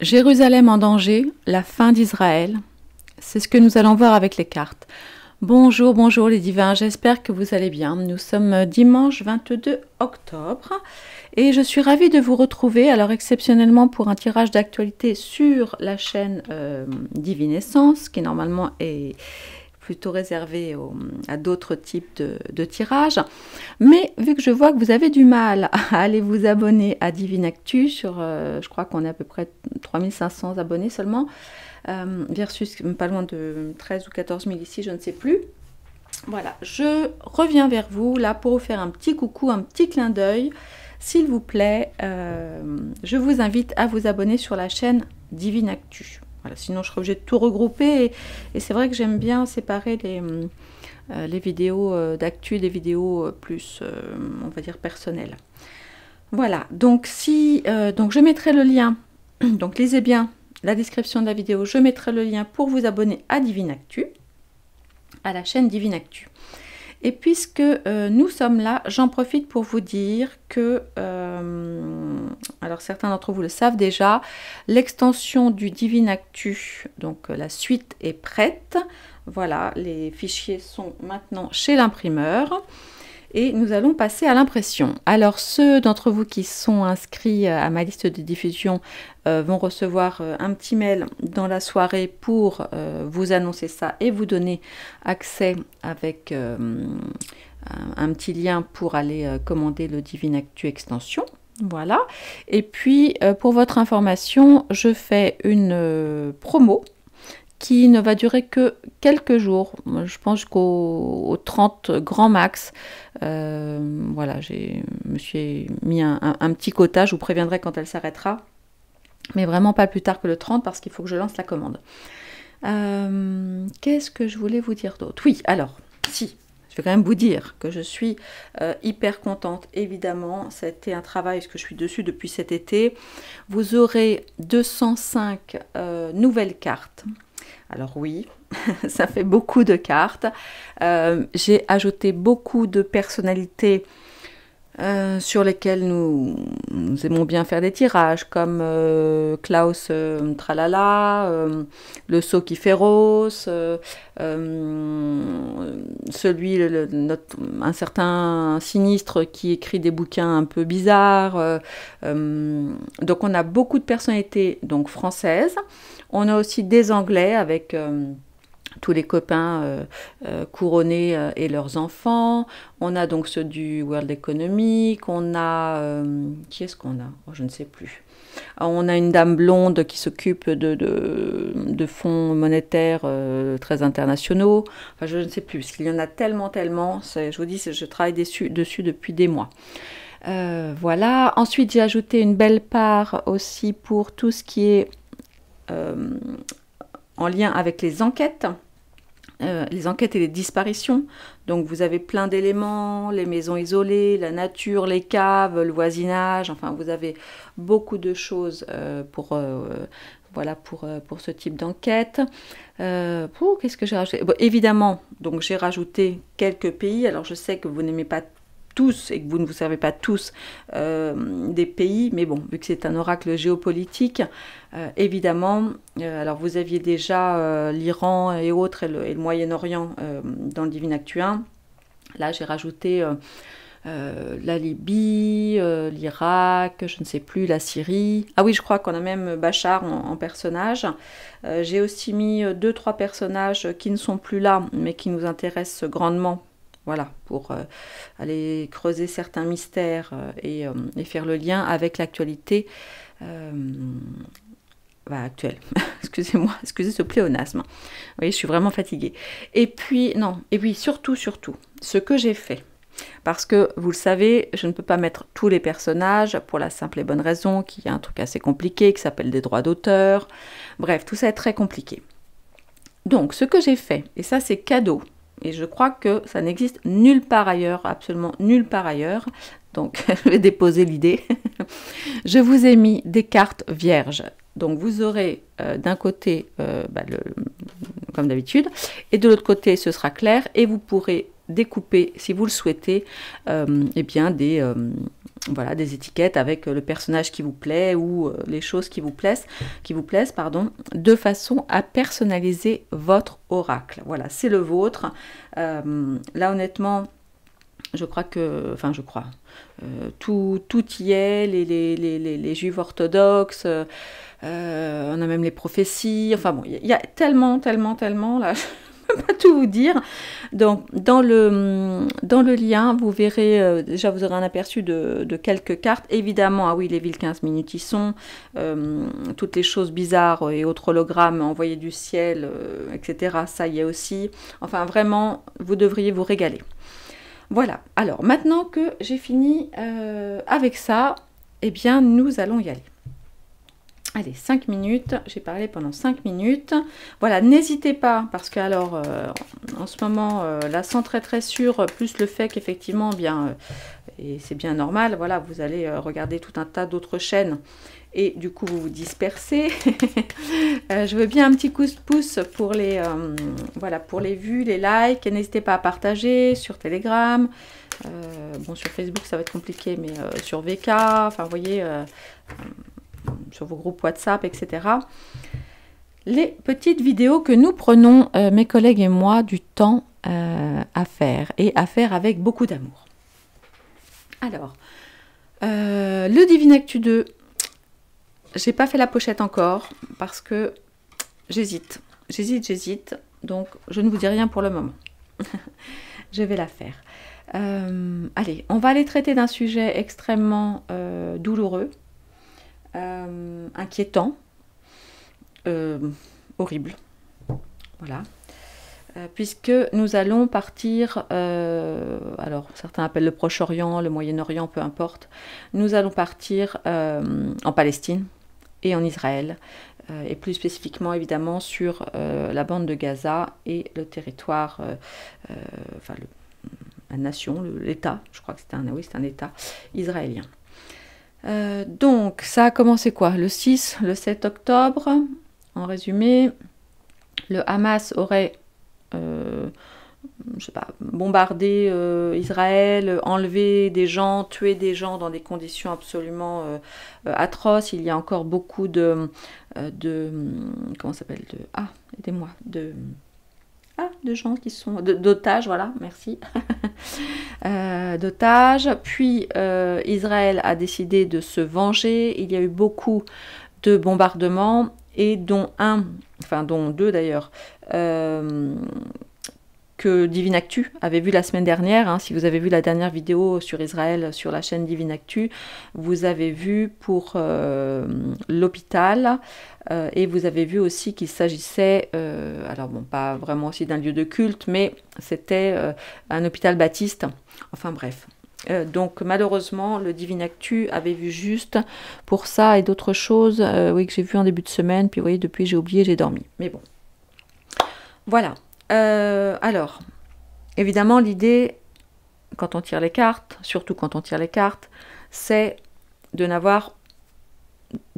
Jérusalem en danger, la fin d'Israël. C'est ce que nous allons voir avec les cartes. Bonjour, bonjour les divins, j'espère que vous allez bien. Nous sommes dimanche 22 octobre et je suis ravie de vous retrouver, alors exceptionnellement pour un tirage d'actualité sur la chaîne Divinescence, qui normalement est plutôt réservé à d'autres types de tirages. Mais vu que je vois que vous avez du mal à aller vous abonner à Divine Actu, je crois qu'on est à peu près 3500 abonnés seulement, versus pas loin de 13 ou 14 000 ici, je ne sais plus. Voilà, je reviens vers vous là pour vous faire un petit coucou, un petit clin d'œil. S'il vous plaît, je vous invite à vous abonner sur la chaîne Divine Actu. Voilà, sinon je serai obligée de tout regrouper et c'est vrai que j'aime bien séparer les vidéos d'actu des vidéos plus, on va dire, personnelles. Voilà, donc donc je mettrai le lien, donc lisez bien la description de la vidéo, je mettrai le lien pour vous abonner à Divine Actu, à la chaîne Divine Actu. Et puisque nous sommes là, j'en profite pour vous dire que, alors certains d'entre vous le savent déjà, l'extension du Divine Actu, donc la suite est prête. Voilà, les fichiers sont maintenant chez l'imprimeur. Et nous allons passer à l'impression. Alors ceux d'entre vous qui sont inscrits à ma liste de diffusion vont recevoir un petit mail dans la soirée pour vous annoncer ça et vous donner accès avec un petit lien pour aller commander le Divine Actu Extension. Voilà. Et puis pour votre information, je fais une promo qui ne va durer que quelques jours, je pense jusqu'au 30 grand max. Voilà, je me suis mis un petit quota, je vous préviendrai quand elle s'arrêtera, mais vraiment pas plus tard que le 30 parce qu'il faut que je lance la commande. Qu'est-ce que je voulais vous dire d'autre? Oui, alors, si, je vais quand même vous dire que je suis hyper contente, évidemment, c'était un travail, parce que je suis dessus depuis cet été. Vous aurez 205 nouvelles cartes. Alors oui, ça fait beaucoup de cartes. J'ai ajouté beaucoup de personnalités sur lesquelles nous aimons bien faire des tirages, comme Klaus Tralala, le Sceau qui fait rose, un certain sinistre qui écrit des bouquins un peu bizarres. Donc on a beaucoup de personnalités donc, françaises. On a aussi des Anglais avec tous les copains couronnés et leurs enfants. On a donc ceux du World Economic. On a... qui est-ce qu'on a? Oh, je ne sais plus. On a une dame blonde qui s'occupe de fonds monétaires très internationaux. Enfin, je ne sais plus, parce qu'il y en a tellement. Je vous dis, je travaille dessus depuis des mois. Voilà. Ensuite, j'ai ajouté une belle part aussi pour tout ce qui est en lien avec les enquêtes et les disparitions. Donc vous avez plein d'éléments, les maisons isolées, la nature, les caves, le voisinage, enfin vous avez beaucoup de choses voilà, pour ce type d'enquête. Qu'est-ce que j'ai rajouté? Bon, évidemment, donc j'ai rajouté quelques pays. Alors je sais que vous n'aimez pas tous et que vous ne vous servez pas tous des pays, mais bon, vu que c'est un oracle géopolitique, évidemment, alors vous aviez déjà l'Iran et autres et le Moyen-Orient dans le Divine Actu 1. Là, j'ai rajouté la Libye, l'Irak, je ne sais plus, la Syrie. Ah oui, je crois qu'on a même Bachar en personnage. J'ai aussi mis 2-3 personnages qui ne sont plus là, mais qui nous intéressent grandement. Voilà, pour aller creuser certains mystères et faire le lien avec l'actualité actuelle. Excusez-moi, excusez ce pléonasme. Vous voyez, je suis vraiment fatiguée. Et puis surtout, ce que j'ai fait, parce que, vous le savez, je ne peux pas mettre tous les personnages pour la simple et bonne raison qu'il y a un truc assez compliqué qui s'appelle des droits d'auteur. Bref, tout ça est très compliqué. Donc, ce que j'ai fait, et ça c'est cadeau, et je crois que ça n'existe nulle part ailleurs, absolument nulle part ailleurs. Donc, je vais déposer l'idée. Je vous ai mis des cartes vierges. Donc, vous aurez d'un côté, comme d'habitude, et de l'autre côté, ce sera clair. Et vous pourrez découper, si vous le souhaitez, eh bien, voilà, des étiquettes avec le personnage qui vous plaît ou les choses qui vous plaisent, pardon, de façon à personnaliser votre oracle. Voilà, c'est le vôtre. Là, honnêtement, je crois que, enfin, tout y est, les juifs orthodoxes, on a même les prophéties, enfin bon, il y a tellement, là, pas tout vous dire. Donc, dans le lien, vous verrez, déjà vous aurez un aperçu de quelques cartes. Évidemment, ah oui, les villes 15 minutes y sont. Toutes les choses bizarres et autres hologrammes envoyés du ciel, etc. Ça y est aussi. Enfin, vraiment, vous devriez vous régaler. Voilà. Alors, maintenant que j'ai fini avec ça, eh bien, nous allons y aller. Allez, 5 minutes, j'ai parlé pendant 5 minutes. Voilà, n'hésitez pas, parce que alors, en ce moment, la sang très sûr, plus le fait qu'effectivement, bien, et c'est bien normal, voilà, vous allez regarder tout un tas d'autres chaînes, et du coup, vous vous dispersez. Je veux bien un petit coup de pouce pour les, voilà, pour les vues, les likes, et n'hésitez pas à partager sur Telegram. Bon, sur Facebook, ça va être compliqué, mais sur VK, enfin, vous voyez... sur vos groupes WhatsApp, etc. Les petites vidéos que nous prenons, mes collègues et moi, du temps à faire, et à faire avec beaucoup d'amour. Alors, le Divine Actu 2, j'ai pas fait la pochette encore, parce que j'hésite, donc je ne vous dis rien pour le moment. Je vais la faire. Allez, on va aller traiter d'un sujet extrêmement douloureux, inquiétant, horrible, voilà, puisque nous allons partir, alors certains appellent le Proche-Orient, le Moyen-Orient, peu importe, nous allons partir en Palestine et en Israël, et plus spécifiquement évidemment sur la bande de Gaza et le territoire, enfin la nation, l'État, je crois que c'est un État israélien. Donc, ça a commencé quoi? Le 6, le 7 octobre. En résumé, le Hamas aurait, je sais pas, bombardé Israël, enlevé des gens, tué des gens dans des conditions absolument atroces. Il y a encore beaucoup de comment ça s'appelle? Ah, aidez-moi. De gens qui sont... d'otages, voilà, merci. D'otages. Puis, Israël a décidé de se venger. Il y a eu beaucoup de bombardements, et dont deux d'ailleurs, que Divine Actu avait vu la semaine dernière. Hein. Si vous avez vu la dernière vidéo sur Israël sur la chaîne Divine Actu, vous avez vu pour l'hôpital, et vous avez vu aussi qu'il s'agissait, alors bon, pas vraiment aussi d'un lieu de culte, mais c'était un hôpital baptiste, enfin bref. Donc malheureusement, le Divine Actu avait vu juste pour ça et d'autres choses, oui, que j'ai vu en début de semaine, puis vous voyez, depuis j'ai oublié, j'ai dormi. Mais bon, voilà. Alors, évidemment, l'idée, quand on tire les cartes, surtout quand on tire les cartes, c'est de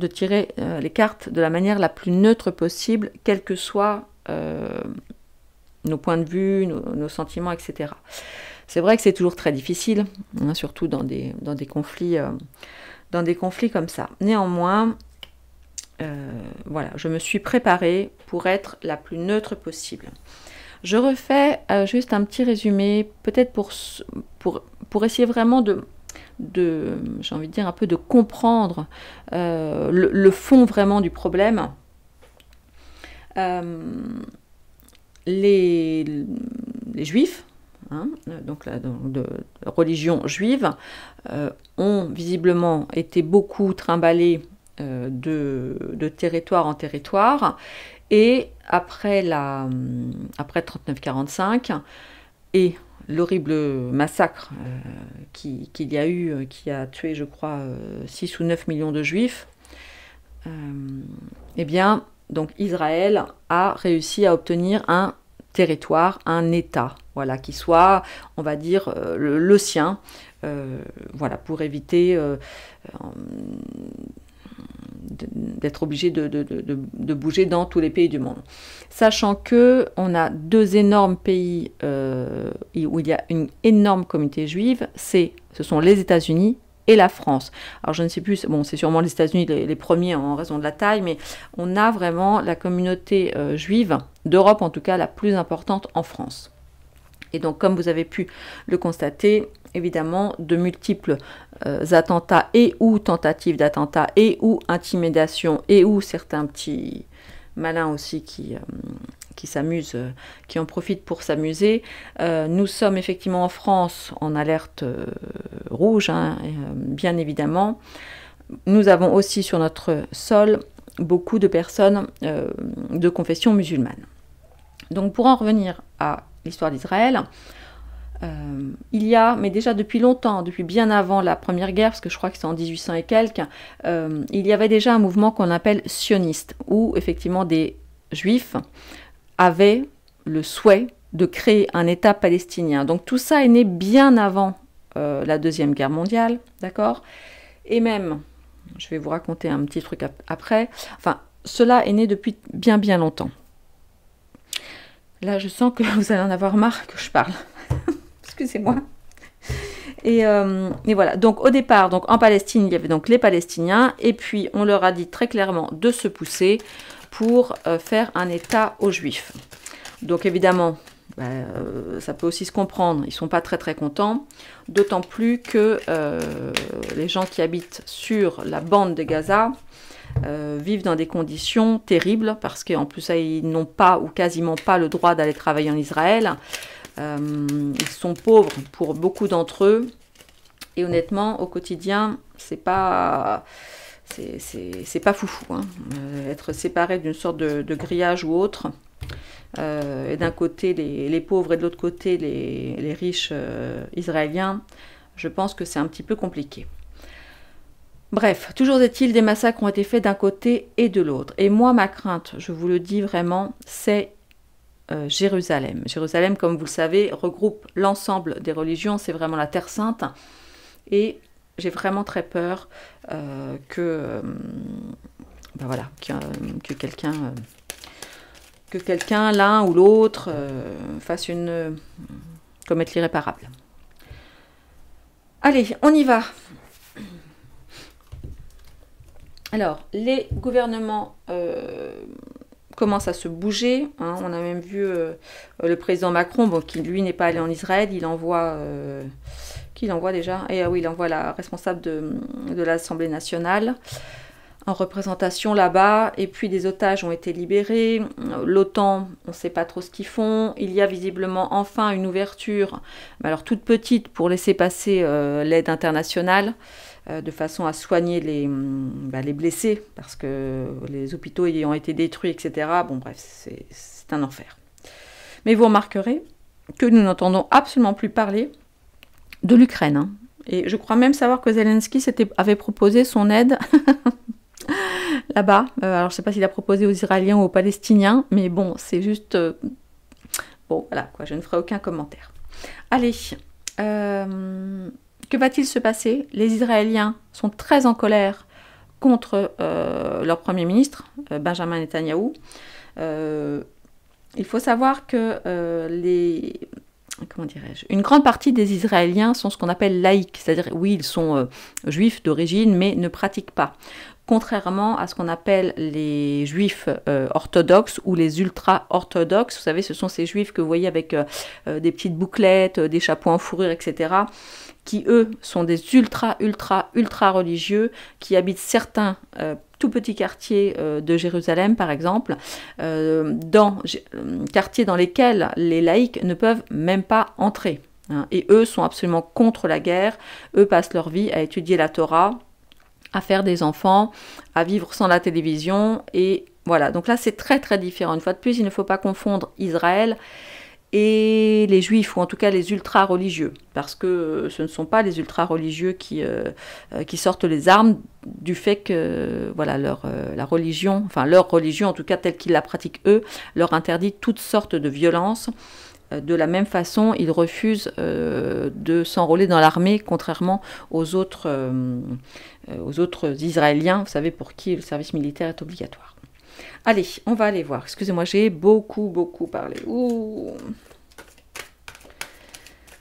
tirer les cartes de la manière la plus neutre possible, quels que soient nos points de vue, nos sentiments, etc. C'est vrai que c'est toujours très difficile, hein, surtout dans des conflits comme ça. Néanmoins, voilà, je me suis préparée pour être la plus neutre possible. Je refais juste un petit résumé, peut-être pour essayer vraiment j'ai envie de dire, un peu de comprendre le fond vraiment du problème. Les Juifs, hein, donc de religion juive, ont visiblement été beaucoup trimballés de territoire en territoire, et après 39-45 et l'horrible massacre qu'il y a eu, qui a tué, je crois, 6 ou 9 millions de juifs, eh bien, donc Israël a réussi à obtenir un territoire, un État, voilà, qui soit, on va dire, le sien, voilà, pour éviter d'être obligé de bouger dans tous les pays du monde. Sachant que on a deux énormes pays où il y a une énorme communauté juive, ce sont les États-Unis et la France. Alors je ne sais plus, bon c'est sûrement les États-Unis les premiers en raison de la taille, mais on a vraiment la communauté juive d'Europe, en tout cas la plus importante en France. Et donc comme vous avez pu le constater, évidemment de multiples attentats et ou tentatives d'attentats et ou intimidation et ou certains petits malins aussi qui s'amusent, qui en profitent pour s'amuser. Nous sommes effectivement en France en alerte rouge, hein, bien évidemment. Nous avons aussi sur notre sol beaucoup de personnes de confession musulmane. Donc pour en revenir à l'histoire d'Israël, il y a, mais déjà depuis longtemps, depuis bien avant la Première Guerre, parce que je crois que c'est en 1800 et quelques, il y avait déjà un mouvement qu'on appelle sioniste, où effectivement des juifs avaient le souhait de créer un État palestinien. Donc tout ça est né bien avant la Deuxième Guerre mondiale, d'accord? Et même, je vais vous raconter un petit truc après, enfin, cela est né depuis bien longtemps. Là, je sens que vous allez en avoir marre que je parle. Excusez-moi. Et voilà, donc au départ, donc en Palestine, il y avait donc les Palestiniens, et puis on leur a dit très clairement de se pousser pour faire un État aux Juifs. Donc évidemment, ça peut aussi se comprendre, ils ne sont pas très contents, d'autant plus que les gens qui habitent sur la bande de Gaza vivent dans des conditions terribles, parce qu'en plus ils n'ont pas ou quasiment pas le droit d'aller travailler en Israël. Ils sont pauvres pour beaucoup d'entre eux, et honnêtement, au quotidien, c'est pas foufou, hein. Être séparé d'une sorte de grillage ou autre, et d'un côté les pauvres et de l'autre côté les riches israéliens, je pense que c'est un petit peu compliqué. Bref, toujours est-il, des massacres ont été faits d'un côté et de l'autre. Et moi, ma crainte, je vous le dis vraiment, c'est Jérusalem. Jérusalem, comme vous le savez, regroupe l'ensemble des religions, c'est vraiment la Terre Sainte. Et j'ai vraiment très peur que quelqu'un, l'un ou l'autre, commette l'irréparable. Allez, on y va. Alors, les gouvernements commencent à se bouger, hein. On a même vu le président Macron, bon, qui lui n'est pas allé en Israël, il envoie déjà, et oui, il envoie la responsable de l'Assemblée nationale en représentation là-bas, et puis des otages ont été libérés. L'OTAN, on ne sait pas trop ce qu'ils font. Il y a visiblement enfin une ouverture, alors toute petite, pour laisser passer l'aide internationale, de façon à soigner les blessés, parce que les hôpitaux ayant été détruits, etc. Bon bref, c'est un enfer. Mais vous remarquerez que nous n'entendons absolument plus parler de l'Ukraine, hein. Et je crois même savoir que Zelensky avait proposé son aide là-bas. Alors je ne sais pas s'il a proposé aux Israéliens ou aux Palestiniens, mais bon, c'est juste... bon, voilà, quoi, je ne ferai aucun commentaire. Allez, que va-t-il se passer? Les Israéliens sont très en colère contre leur Premier ministre, Benjamin Netanyahou. Il faut savoir que une grande partie des Israéliens sont ce qu'on appelle laïcs, c'est-à-dire, oui, ils sont juifs d'origine, mais ne pratiquent pas. Contrairement à ce qu'on appelle les juifs orthodoxes ou les ultra-orthodoxes. Vous savez, ce sont ces juifs que vous voyez avec des petites bouclettes, des chapeaux en fourrure, etc., qui, eux, sont des ultra religieux, qui habitent certains tout petits quartiers de Jérusalem, par exemple, quartiers dans lesquels les laïcs ne peuvent même pas entrer, hein. Et eux sont absolument contre la guerre. Eux passent leur vie à étudier la Torah, à faire des enfants, à vivre sans la télévision, et voilà. Donc là, c'est très différent. Une fois de plus, il ne faut pas confondre Israël et les juifs, ou en tout cas les ultra-religieux, parce que ce ne sont pas les ultra-religieux qui sortent les armes, du fait que voilà, leur religion, en tout cas telle qu'ils la pratiquent eux, leur interdit toutes sortes de violences. De la même façon, ils refusent de s'enrôler dans l'armée, contrairement aux autres Israéliens, vous savez, pour qui le service militaire est obligatoire. Allez, on va aller voir. Excusez-moi, j'ai beaucoup parlé. Ouh.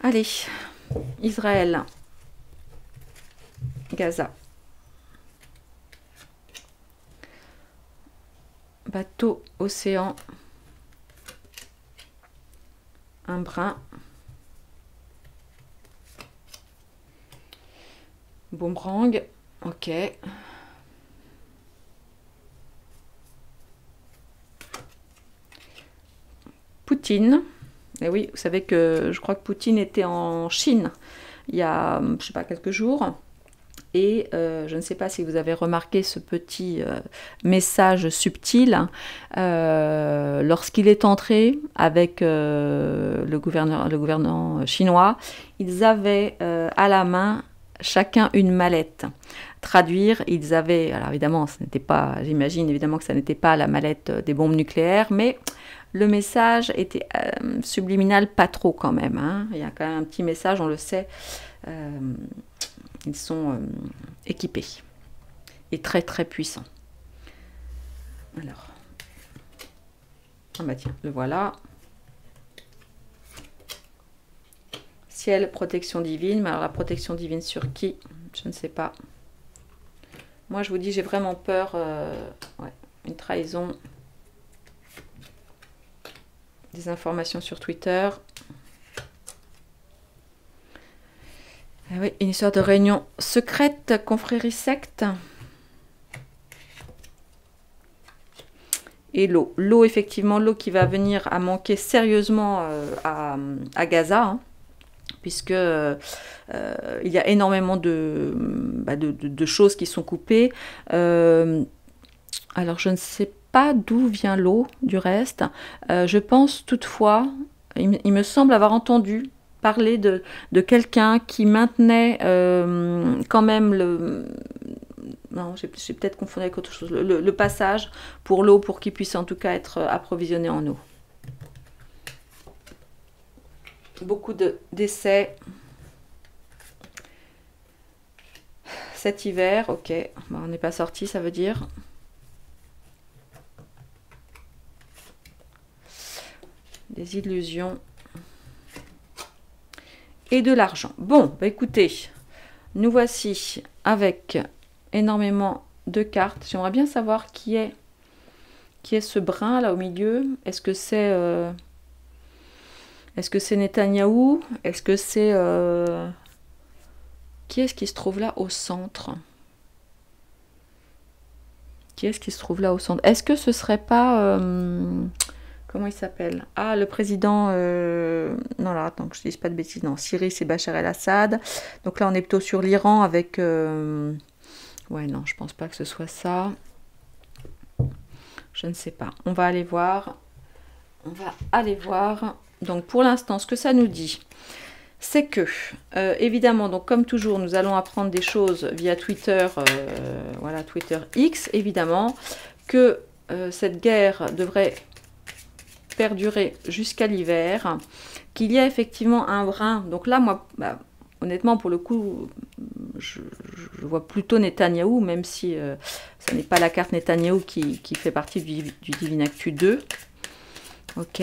Allez, Israël. Gaza. Bateau, océan. Un brin. Boomerang. Ok. Poutine. Et oui, vous savez que je crois que Poutine était en Chine il y a, je sais pas, quelques jours. Et je ne sais pas si vous avez remarqué ce petit message subtil lorsqu'il est entré avec le gouvernant chinois. Ils avaient à la main chacun une mallette. Traduire, ils avaient, alors évidemment, ce n'était pas, j'imagine évidemment que ça n'était pas la mallette des bombes nucléaires, mais le message était subliminal, pas trop quand même. Hein. Il y a quand même un petit message, on le sait. Ils sont équipés et très très puissants. Alors, ah bah tiens, le voilà. Ciel, protection divine. Mais alors la protection divine sur qui? Je ne sais pas. Moi je vous dis, j'ai vraiment peur. Ouais, une trahison. Des informations sur Twitter. Ah oui, une histoire de réunion secrète, confrérie secte. Et l'eau. L'eau, effectivement, l'eau qui va venir à manquer sérieusement à Gaza, hein, puisque il y a énormément de choses qui sont coupées. Alors, je ne sais pas d'où vient l'eau, du reste. Je pense toutefois, il me semble avoir entendu parler de quelqu'un qui maintenait quand même le... Non, j'ai peut-être confondu avec autre chose. Le passage pour l'eau, pour qu'il puisse en tout cas être approvisionné en eau. Beaucoup de décès. Cet hiver, ok. Bon, on n'est pas sorti, ça veut dire. Des illusions. Et de l'argent. Bon, bah écoutez, nous voici avec énormément de cartes. J'aimerais bien savoir qui est ce brin là au milieu. Est-ce que c'est Netanyahou? Est-ce que c'est qui est-ce qui se trouve là au centre? Qui est-ce qui se trouve là au centre? Est-ce que ce serait pas comment il s'appelle? Ah, le président... Non, alors attends, que je ne dise pas de bêtises. Non, Syrie, c'est Bachar el-Assad. Donc là, on est plutôt sur l'Iran avec... Ouais, non, je pense pas que ce soit ça. Je ne sais pas. On va aller voir. On va aller voir. Donc, pour l'instant, ce que ça nous dit, c'est que, évidemment, donc comme toujours, nous allons apprendre des choses via Twitter, voilà, Twitter X, évidemment, que cette guerre devrait perdurer jusqu'à l'hiver, qu'il y a effectivement un brin. Donc là, moi, honnêtement, pour le coup, je vois plutôt Netanyahou, même si ce n'est pas la carte Netanyahou qui fait partie du Divine Actu 2. Ok.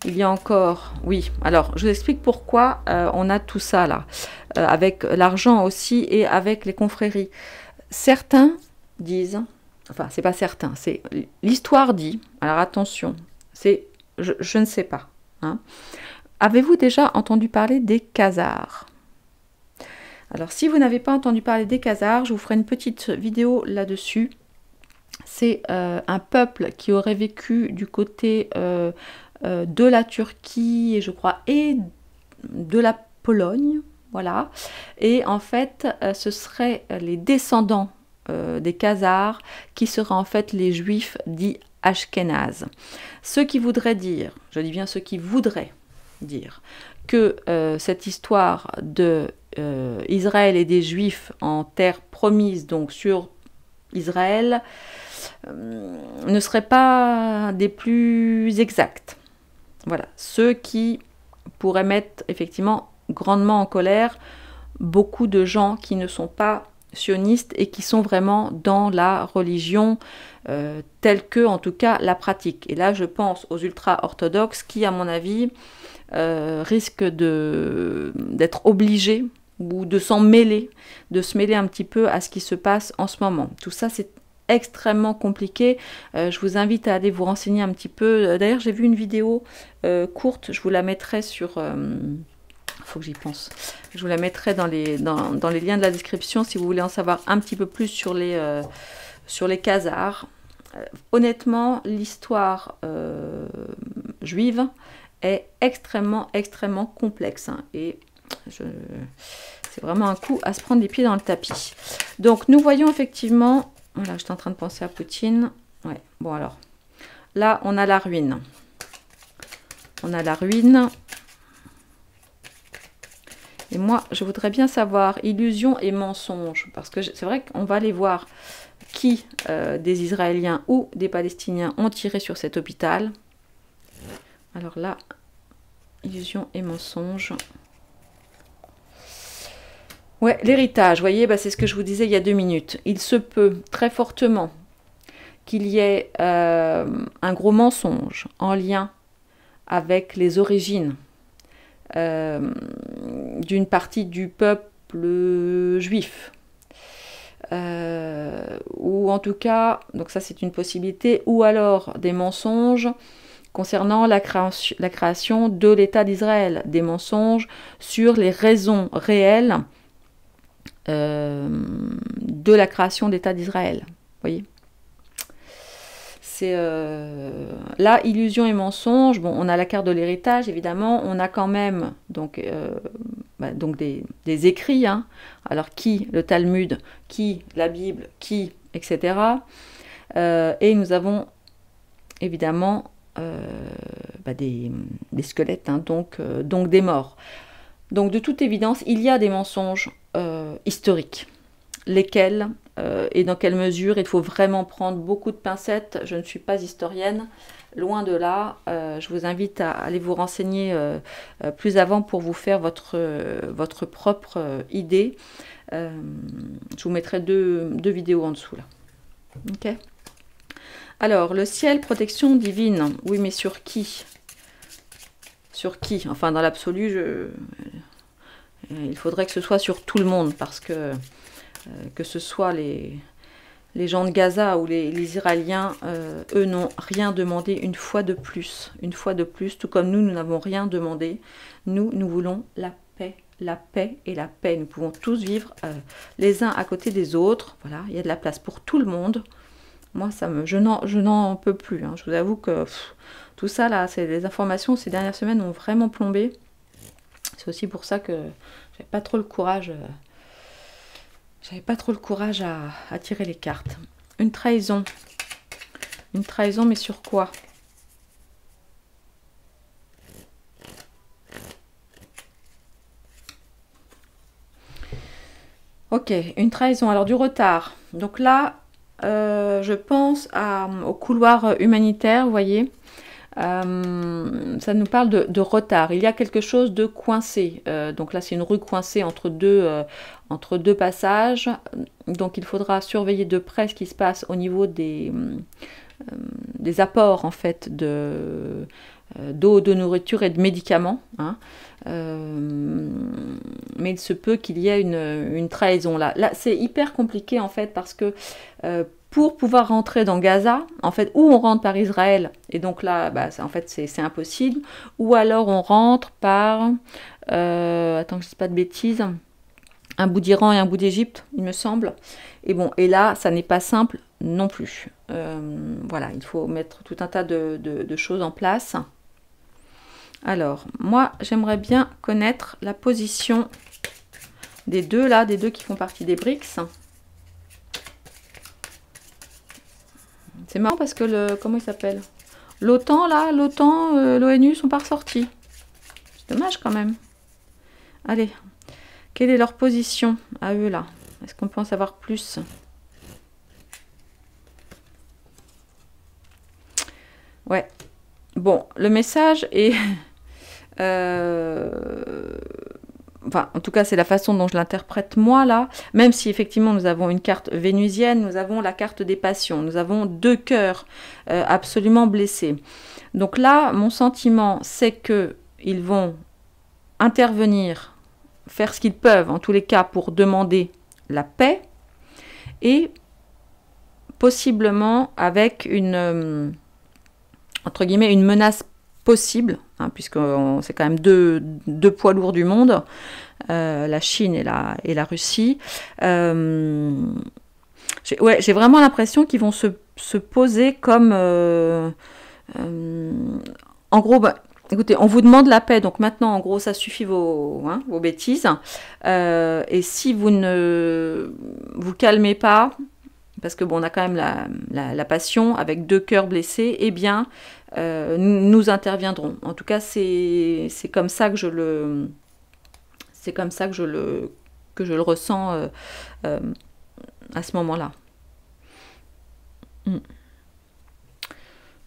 Il y a encore... Oui, alors, je vous explique pourquoi on a tout ça, là. Avec l'argent aussi et avec les confréries. Certains disent... Enfin, c'est pas certain, c'est... L'histoire dit... Alors, attention... Je ne sais pas. Hein. Avez-vous déjà entendu parler des Khazars? Alors, si vous n'avez pas entendu parler des Khazars, je vous ferai une petite vidéo là-dessus. C'est un peuple qui aurait vécu du côté de la Turquie, et je crois, et de la Pologne. Voilà. Et en fait, ce seraient les descendants des Khazars qui seraient en fait les Juifs dits Ashkénazes. Ce qui voudrait dire, je dis bien ce qui voudrait dire, que cette histoire de Israël et des Juifs en terre promise, donc sur Israël, ne serait pas des plus exacts. Voilà, ceux qui pourraient mettre effectivement grandement en colère beaucoup de gens qui ne sont pas sionistes et qui sont vraiment dans la religion telle que, en tout cas, la pratique. Et là, je pense aux ultra-orthodoxes qui, à mon avis, risquent d'être obligés ou de s'en mêler, de se mêler un petit peu à ce qui se passe en ce moment. Tout ça, c'est extrêmement compliqué. Je vous invite à aller vous renseigner un petit peu. D'ailleurs, j'ai vu une vidéo courte, je vous la mettrai sur... faut que j'y pense. Je vous la mettrai dans les liens de la description si vous voulez en savoir un petit peu plus sur les Khazars. Honnêtement, l'histoire juive est extrêmement complexe. Hein, et c'est vraiment un coup à se prendre les pieds dans le tapis. Donc, nous voyons effectivement... Voilà, j'étais en train de penser à Poutine. Ouais, bon alors. Là, on a la ruine. On a la ruine. Et moi, je voudrais bien savoir illusion et mensonge. Parce que c'est vrai qu'on va aller voir qui des Israéliens ou des Palestiniens ont tiré sur cet hôpital. Alors là, illusion et mensonge. Ouais, l'héritage, vous voyez, bah, c'est ce que je vous disais il y a 2 minutes. Il se peut très fortement qu'il y ait un gros mensonge en lien avec les origines d'une partie du peuple juif. Ou en tout cas, donc ça c'est une possibilité, ou alors des mensonges concernant la création de l'État d'Israël, des mensonges sur les raisons réelles de la création de l'État d'Israël. Vous voyez, c'est là, illusion et mensonge. Bon, on a la carte de l'héritage, évidemment. On a quand même donc des écrits. Hein. Alors, qui le Talmud, qui la Bible, qui, etc. Et nous avons évidemment des squelettes, hein, donc des morts. Donc, de toute évidence, il y a des mensonges historiques. Lesquels et dans quelle mesure, il faut vraiment prendre beaucoup de pincettes. Je ne suis pas historienne, loin de là. Je vous invite à aller vous renseigner plus avant pour vous faire votre propre idée. Je vous mettrai deux vidéos en dessous là. Ok. Alors, le ciel, protection divine. Oui, mais sur qui? Sur qui? Enfin, dans l'absolu, il faudrait que ce soit sur tout le monde, parce que ce soit les gens de Gaza ou les Israéliens, eux n'ont rien demandé une fois de plus. Une fois de plus, tout comme nous n'avons rien demandé. Nous voulons la paix et la paix. Nous pouvons tous vivre les uns à côté des autres. Voilà, il y a de la place pour tout le monde. Moi, je n'en peux plus. Hein. Je vous avoue que tout ça, là, c'est les informations ces dernières semaines ont vraiment plombé. C'est aussi pour ça que j'avais pas trop le courage. J'avais pas trop le courage à tirer les cartes. Une trahison. Une trahison, mais sur quoi? Ok, une trahison. Alors, du retard. Donc là, je pense au couloir humanitaire, vous voyez. Ça nous parle de retard. Il y a quelque chose de coincé. Donc là, c'est une rue coincée entre deux passages. Donc il faudra surveiller de près ce qui se passe au niveau des apports en fait d'eau, de nourriture et de médicaments. Hein. Mais il se peut qu'il y ait une trahison là. Là, c'est hyper compliqué en fait parce que pour pouvoir rentrer dans Gaza, en fait, ou on rentre par Israël, et donc là, en fait, c'est impossible, ou alors on rentre par, attends que je ne dise pas de bêtises, un bout d'Iran et un bout d'Égypte, il me semble. Et bon, et là, ça n'est pas simple non plus. Voilà, il faut mettre tout un tas de choses en place. Alors, moi, j'aimerais bien connaître la position des deux là, des deux qui font partie des BRICS. C'est marrant parce que comment il s'appelle? L'OTAN, là, l'ONU sont pas ressortis. C'est dommage quand même. Allez, quelle est leur position à eux là? Est-ce qu'on peut en savoir plus? Ouais. Bon, le message est... Enfin, en tout cas, c'est la façon dont je l'interprète moi, là. Même si, effectivement, nous avons une carte vénusienne, nous avons la carte des passions. Nous avons deux cœurs absolument blessés. Donc là, mon sentiment, c'est qu'ils vont intervenir faire ce qu'ils peuvent, en tous les cas, pour demander la paix, et possiblement avec une, entre guillemets, une menace possible, hein, puisque c'est quand même deux poids lourds du monde, la Chine et la Russie. J'ai vraiment l'impression qu'ils vont se poser comme... en gros, écoutez, on vous demande la paix, donc maintenant, en gros, ça suffit vos bêtises. Et si vous ne vous calmez pas, parce que bon, on a quand même la passion avec 2 cœurs blessés, eh bien, nous interviendrons. En tout cas, c'est comme ça que je le ressens à ce moment-là.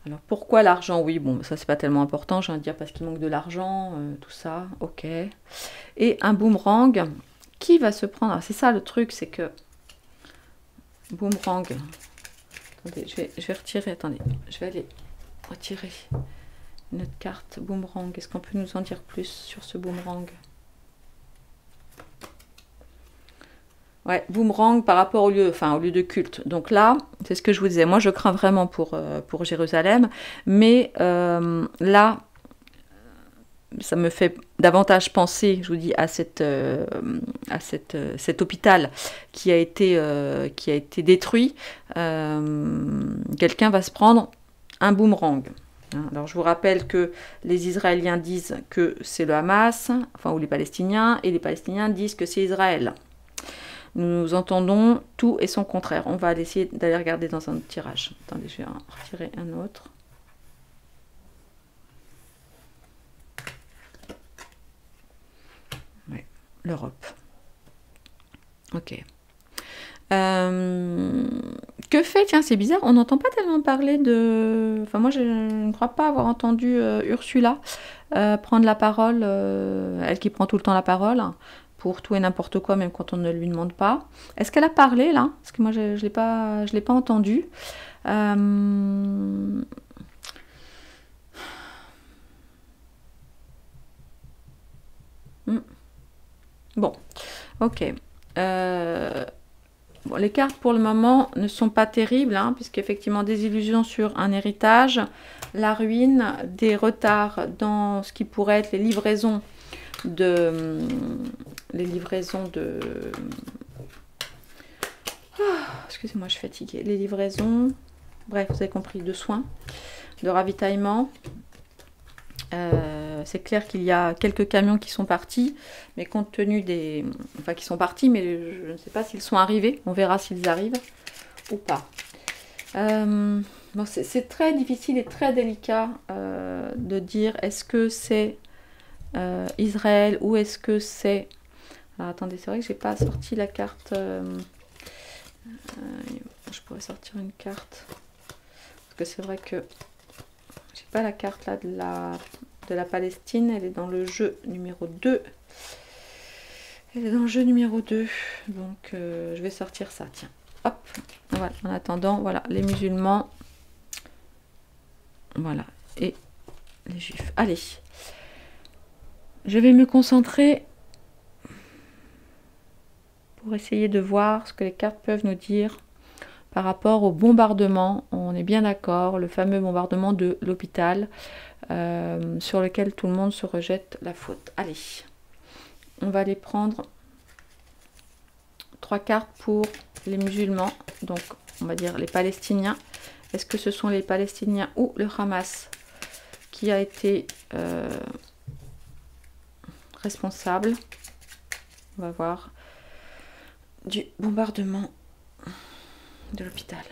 Alors pourquoi l'argent? Oui, bon, ça c'est pas tellement important, je viens de dire parce qu'il manque de l'argent, tout ça, ok. Et un boomerang, qui va se prendre? C'est ça le truc, c'est que... Boomerang. Attendez, je vais retirer, attendez, je vais aller retirer notre carte boomerang. Est-ce qu'on peut nous en dire plus sur ce boomerang? Ouais, boomerang par rapport au lieu de culte. Donc là, c'est ce que je vous disais. Moi, je crains vraiment pour Jérusalem. Mais là, ça me fait davantage penser, je vous dis, à cet hôpital qui a été détruit. Quelqu'un va se prendre un boomerang. Alors je vous rappelle que les Israéliens disent que c'est le Hamas, ou les Palestiniens, et les Palestiniens disent que c'est Israël. Nous entendons tout et son contraire. On va essayer d'aller regarder dans un autre tirage. Attendez, je vais en retirer un autre. Oui, l'Europe. Ok. Que fait, tiens, c'est bizarre, on n'entend pas tellement parler de... Enfin, moi, je ne crois pas avoir entendu Ursula prendre la parole, elle qui prend tout le temps la parole, pour tout et n'importe quoi, même quand on ne lui demande pas. Est-ce qu'elle a parlé, là? Parce que moi, je ne l'ai pas entendu. Bon, ok. Bon, les cartes, pour le moment, ne sont pas terribles, puisqu'effectivement, des illusions sur un héritage, la ruine, des retards dans ce qui pourrait être les livraisons de... excusez-moi, je suis fatiguée. Les livraisons, bref, vous avez compris, de soins, de ravitaillement. C'est clair qu'il y a quelques camions qui sont partis, mais compte tenu des... Enfin, qui sont partis, mais je ne sais pas s'ils sont arrivés. On verra s'ils arrivent ou pas. Bon, c'est très difficile et très délicat de dire est-ce que c'est Israël ou est-ce que c'est... Alors, attendez, c'est vrai que j'ai pas sorti la carte... je pourrais sortir une carte. Parce que c'est vrai que j'ai pas la carte là de la Palestine. Elle est dans le jeu numéro 2. Elle est dans le jeu numéro 2. Donc je vais sortir ça. Tiens. Hop. Voilà. En attendant, voilà. Les musulmans. Voilà. Et les juifs. Allez. Je vais me concentrer pour essayer de voir ce que les cartes peuvent nous dire par rapport au bombardement. On est bien d'accord, le fameux bombardement de l'hôpital sur lequel tout le monde se rejette la faute. Allez, on va aller prendre 3 cartes pour les musulmans, donc on va dire les Palestiniens. Est-ce que ce sont les Palestiniens ou le Hamas qui a été responsable? On va voir. Du bombardement de l'hôpital.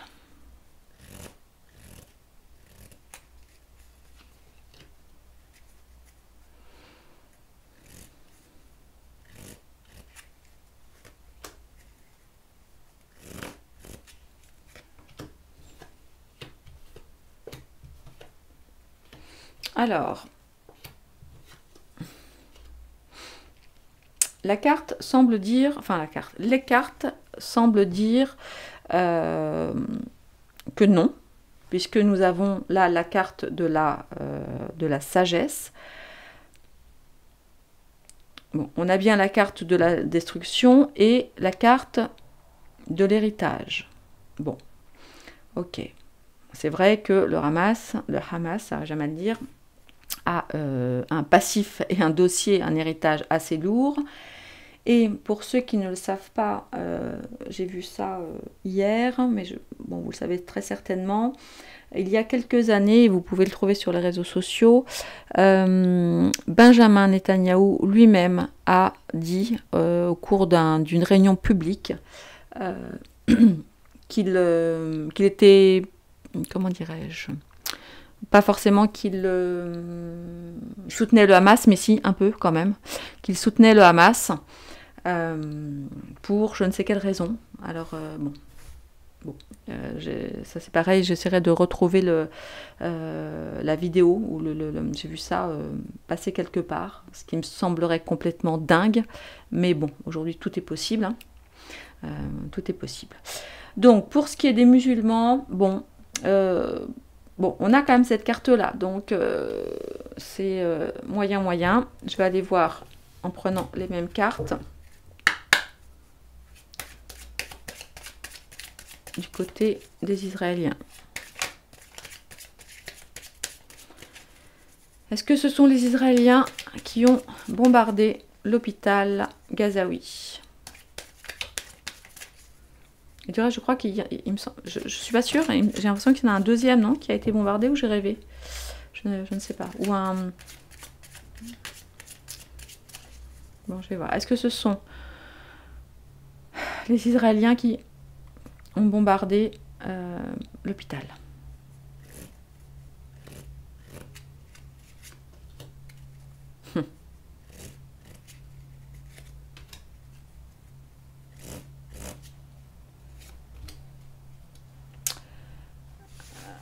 Alors, la carte semble dire, les cartes semblent dire que non, puisque nous avons là la carte de la sagesse. bon, on a bien la carte de la destruction et la carte de l'héritage. Bon, ok. C'est vrai que le Hamas, ça va jamais à le dire, a un passif et un dossier, un héritage assez lourd. Et pour ceux qui ne le savent pas, j'ai vu ça hier, mais bon, vous le savez très certainement. Il y a quelques années, vous pouvez le trouver sur les réseaux sociaux, Benjamin Netanyahou lui-même a dit au cours d'une réunion publique qu'il était, comment dirais-je, pas forcément qu'il soutenait le Hamas, mais si, un peu quand même, qu'il soutenait le Hamas pour je ne sais quelle raison. Alors, ça c'est pareil, j'essaierai de retrouver la vidéo où j'ai vu ça passer quelque part, ce qui me semblerait complètement dingue, mais bon, aujourd'hui tout est possible, hein. Tout est possible. Donc pour ce qui est des musulmans, bon, on a quand même cette carte là, donc c'est moyen. Je vais aller voir en prenant les mêmes cartes. Du côté des Israéliens. Est-ce que ce sont les Israéliens qui ont bombardé l'hôpital gazaoui? Et du reste, je crois qu'il me semble, je suis pas sûre, j'ai l'impression qu'il y en a un deuxième, non, qui a été bombardé, ou j'ai rêvé, je ne sais pas. Ou un... Bon, je vais voir. Est-ce que ce sont les Israéliens qui ont bombardé l'hôpital?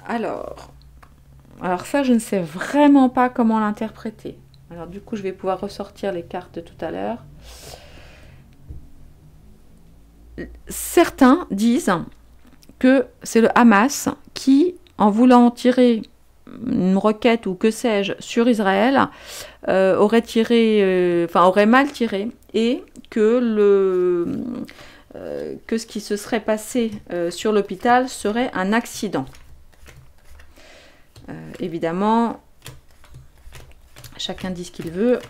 Alors ça, je ne sais vraiment pas comment l'interpréter. Alors du coup, je vais pouvoir ressortir les cartes de tout à l'heure. Certains disent que c'est le Hamas qui, en voulant tirer une roquette ou que sais-je sur Israël, aurait mal tiré, et que ce qui se serait passé sur l'hôpital serait un accident. Évidemment, chacun dit ce qu'il veut,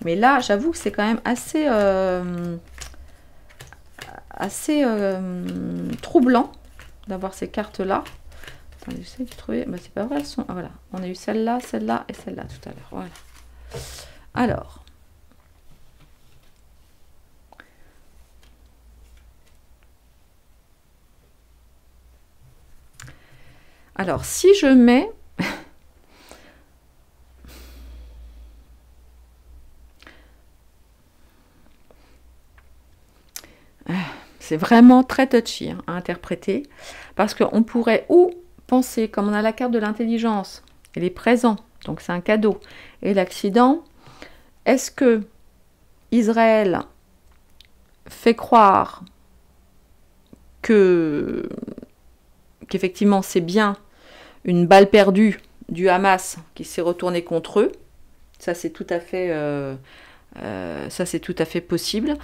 mais là, j'avoue que c'est quand même assez troublant d'avoir ces cartes-là. Attendez, j'essaie de trouver. Bah, c'est pas vrai, elles sont. Ah, voilà, on a eu celle-là, celle-là et celle-là tout à l'heure. Voilà. Alors, si je mets c'est vraiment très touchy à interpréter, parce qu'on pourrait ou penser, comme on a la carte de l'intelligence, et les présents, donc c'est un cadeau, et l'accident, est-ce que Israël fait croire qu'effectivement c'est bien une balle perdue du Hamas qui s'est retournée contre eux? Ça c'est tout à fait possible.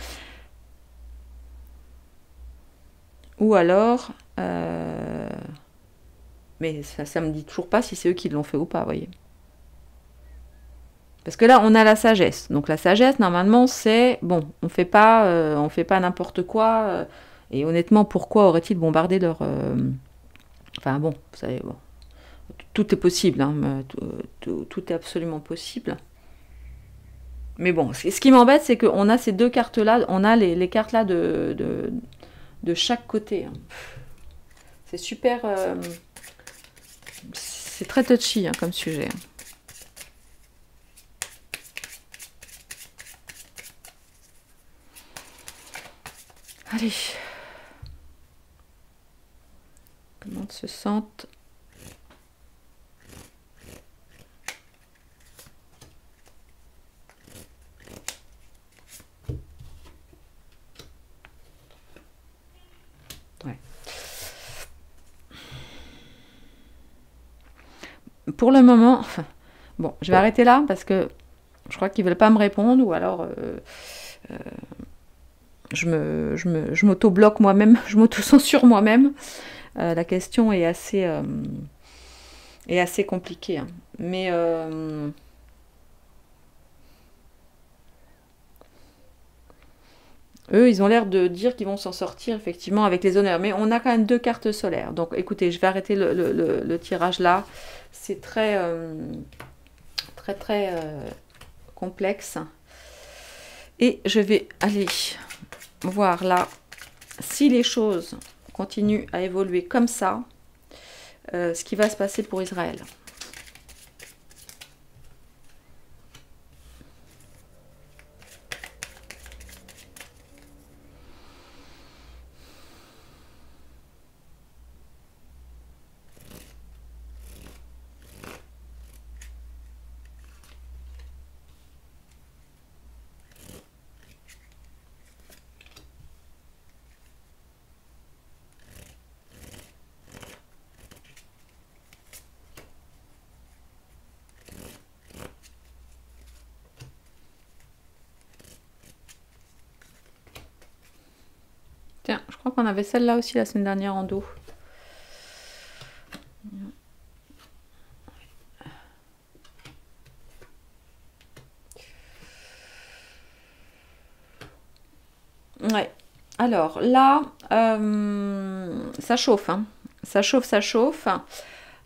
Ou alors, mais ça me dit toujours pas si c'est eux qui l'ont fait ou pas, vous voyez. Parce que là, on a la sagesse. Donc la sagesse, normalement, c'est, bon, on fait pas n'importe quoi. Et honnêtement, pourquoi aurait-il bombardé leur... Enfin bon, vous savez, bon, tout est possible, hein, tout est absolument possible. Mais bon, ce qui m'embête, c'est qu'on a ces deux cartes-là, on a les cartes-là de chaque côté. C'est super... c'est très touchy comme sujet. Allez. Comment se sentent? Ouais. Pour le moment, bon, je vais arrêter là parce que Je crois qu'ils ne veulent pas me répondre, ou alors je m'auto-bloque moi-même, je m'auto-censure moi-même. La question est assez compliquée. Hein. Mais eux, ils ont l'air de dire qu'ils vont s'en sortir, effectivement, avec les honneurs. Mais on a quand même 2 cartes solaires. Donc, écoutez, je vais arrêter le tirage là. C'est très complexe. Et je vais aller voir là si les choses continuent à évoluer comme ça, ce qui va se passer pour Israël. Tiens, je crois qu'on avait celle-là aussi la semaine dernière en dos. Ouais. Alors là, ça chauffe. Hein. Ça chauffe, ça chauffe.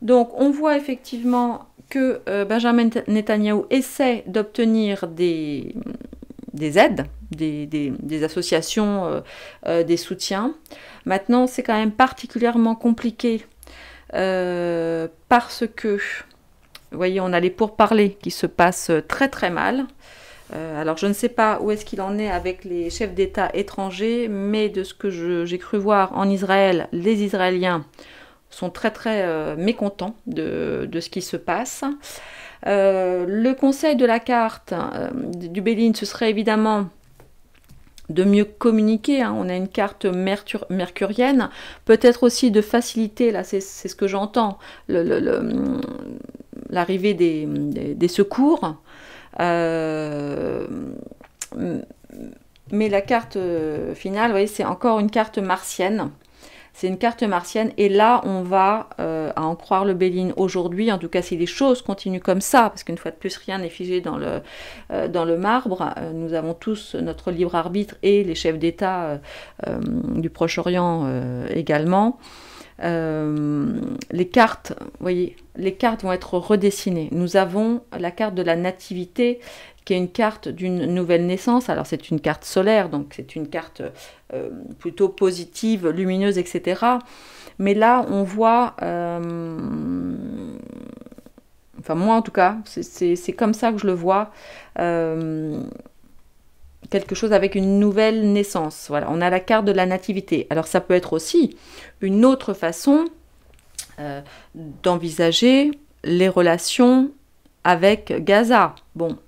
Donc on voit effectivement que Benjamin Netanyahou essaie d'obtenir des aides, des associations, des soutiens. Maintenant, c'est quand même particulièrement compliqué parce que, vous voyez, on a les pourparlers qui se passent très très mal. Alors, je ne sais pas où est-ce qu'il en est avec les chefs d'État étrangers, mais de ce que j'ai cru voir en Israël, les Israéliens sont très très mécontents de ce qui se passe. Le conseil de la carte du Béline, ce serait évidemment de mieux communiquer. Hein. On a une carte mercurienne, peut-être aussi de faciliter, là c'est ce que j'entends, l'arrivée des secours. Mais la carte finale, vous voyez, c'est encore une carte martienne. C'est une carte martienne et là on va, à en croire le Béline aujourd'hui, en tout cas si les choses continuent comme ça, parce qu'une fois de plus rien n'est figé dans le marbre, nous avons tous notre libre arbitre et les chefs d'État du Proche-Orient également. Les cartes, vous voyez, les cartes vont être redessinées. Nous avons la carte de la nativité qui est une carte d'une nouvelle naissance. Alors c'est une carte solaire, donc c'est une carte plutôt positive, lumineuse, etc. Mais là, on voit, enfin moi en tout cas, c'est comme ça que je le vois, quelque chose avec une nouvelle naissance. Voilà, on a la carte de la nativité. Alors ça peut être aussi une autre façon d'envisager les relations avec Gaza. Bon,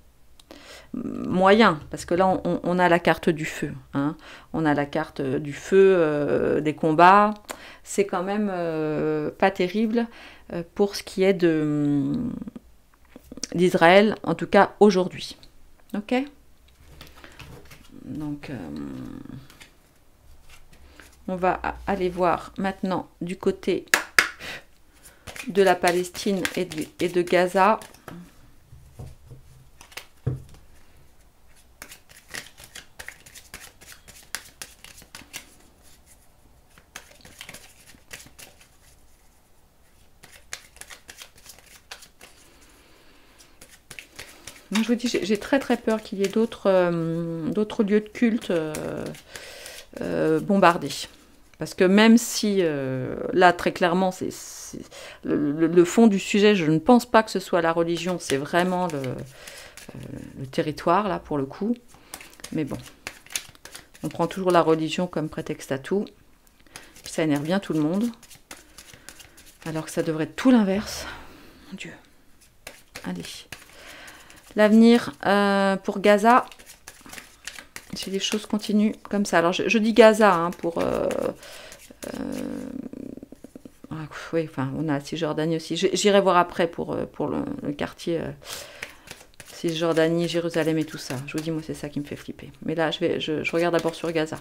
moyen, parce que là on a la carte du feu, hein. On a la carte du feu, des combats, c'est quand même pas terrible pour ce qui est d'Israël, en tout cas aujourd'hui. Ok ? Donc on va aller voir maintenant du côté de la Palestine et de Gaza. Moi, je vous dis, j'ai très très peur qu'il y ait d'autres lieux de culte bombardés. Parce que même si, là, très clairement, c'est le fond du sujet, je ne pense pas que ce soit la religion, c'est vraiment le territoire, là, pour le coup. Mais bon, on prend toujours la religion comme prétexte à tout. Ça énerve bien tout le monde. Alors que ça devrait être tout l'inverse. Mon Dieu. Allez. L'avenir pour Gaza, si les choses continuent comme ça. Alors, je dis Gaza, hein, pour... oui, enfin, on a Cisjordanie aussi. J'irai voir après pour le quartier Cisjordanie, Jérusalem et tout ça. Je vous dis, moi, c'est ça qui me fait flipper. Mais là, je regarde d'abord sur Gaza.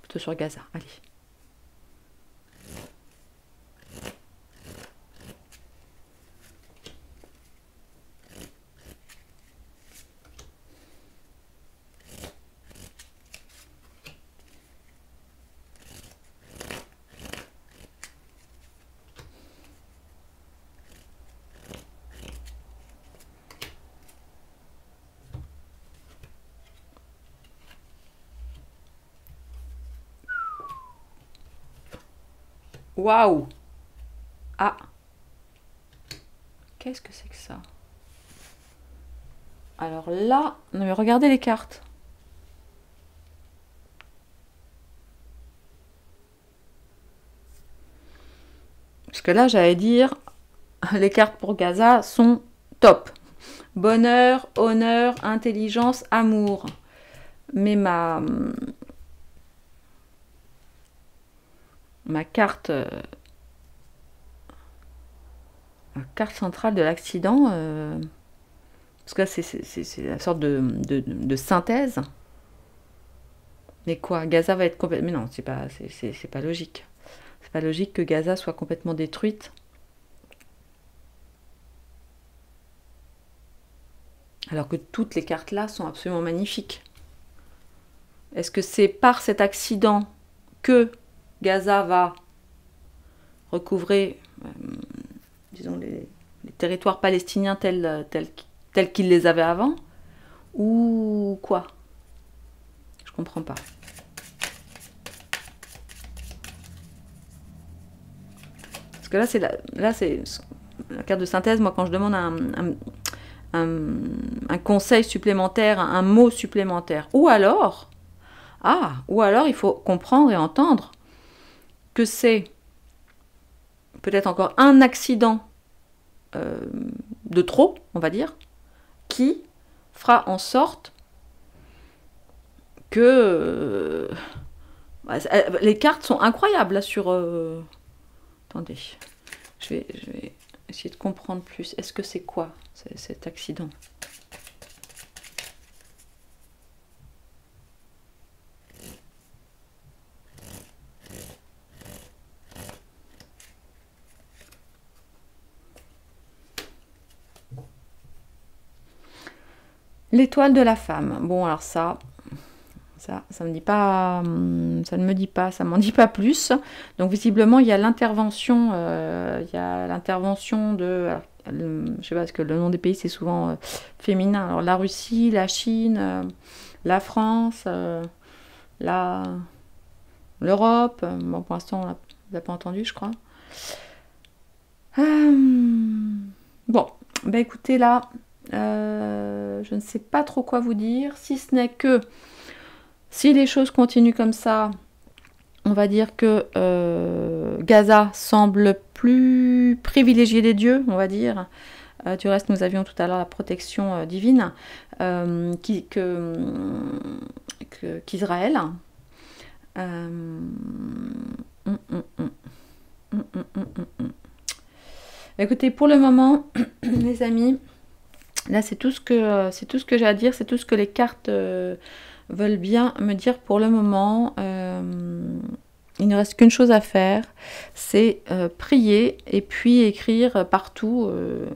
Plutôt sur Gaza, allez. Waouh! Ah! Qu'est-ce que c'est que ça? Alors là, non mais regardez les cartes. Parce que là, j'allais dire, les cartes pour Gaza sont top. Bonheur, honneur, intelligence, amour. Mais ma carte centrale de l'accident, parce que là c'est la sorte de synthèse. Mais quoi, Gaza va être complètement... Mais non, c'est pas logique. C'est pas logique que Gaza soit complètement détruite. Alors que toutes les cartes là sont absolument magnifiques. Est-ce que c'est par cet accident que Gaza va recouvrer, disons, les territoires palestiniens tels qu'ils les avaient avant? Ou quoi? Je comprends pas. Parce que là, c'est la carte de synthèse. Moi, quand je demande un conseil supplémentaire, un mot supplémentaire, ou alors il faut comprendre et entendre que c'est peut-être encore un accident de trop, on va dire, qui fera en sorte que les cartes sont incroyables là sur... Attendez, je vais essayer de comprendre plus. Est-ce que c'est quoi cet accident? L'étoile de la femme. Bon, alors ça me dit pas, ça ne me dit pas, ça m'en dit pas plus. Donc visiblement, il y a l'intervention, de, alors, je sais pas, parce que le nom des pays c'est souvent féminin. Alors la Russie, la Chine, la France, l'Europe. Bon, pour l'instant, on l'a pas entendu, je crois. Bon, bah écoutez là. Je ne sais pas trop quoi vous dire, si ce n'est que si les choses continuent comme ça, on va dire que Gaza semble plus privilégié des dieux, on va dire. Du reste, nous avions tout à l'heure la protection divine qu'Israël. Écoutez, pour le moment, les amis, là, c'est tout ce que j'ai à dire, c'est tout ce que les cartes veulent bien me dire pour le moment. Il ne reste qu'une chose à faire, c'est prier et puis écrire partout,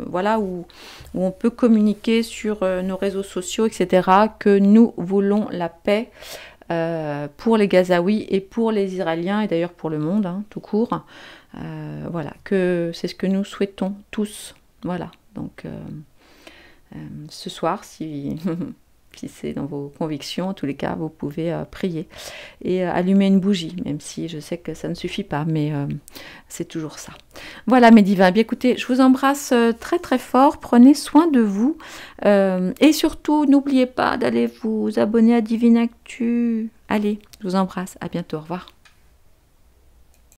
voilà, où on peut communiquer sur nos réseaux sociaux, etc., que nous voulons la paix pour les Gazaouis et pour les Israéliens, et d'ailleurs pour le monde, hein, tout court. Voilà, que c'est ce que nous souhaitons tous. Voilà, donc... ce soir, si c'est dans vos convictions, en tous les cas, vous pouvez prier et allumer une bougie, même si je sais que ça ne suffit pas, mais c'est toujours ça. Voilà mes divins, bien écoutez, je vous embrasse très très fort, prenez soin de vous et surtout, n'oubliez pas d'aller vous abonner à Divine Actu. Allez, je vous embrasse, à bientôt, au revoir.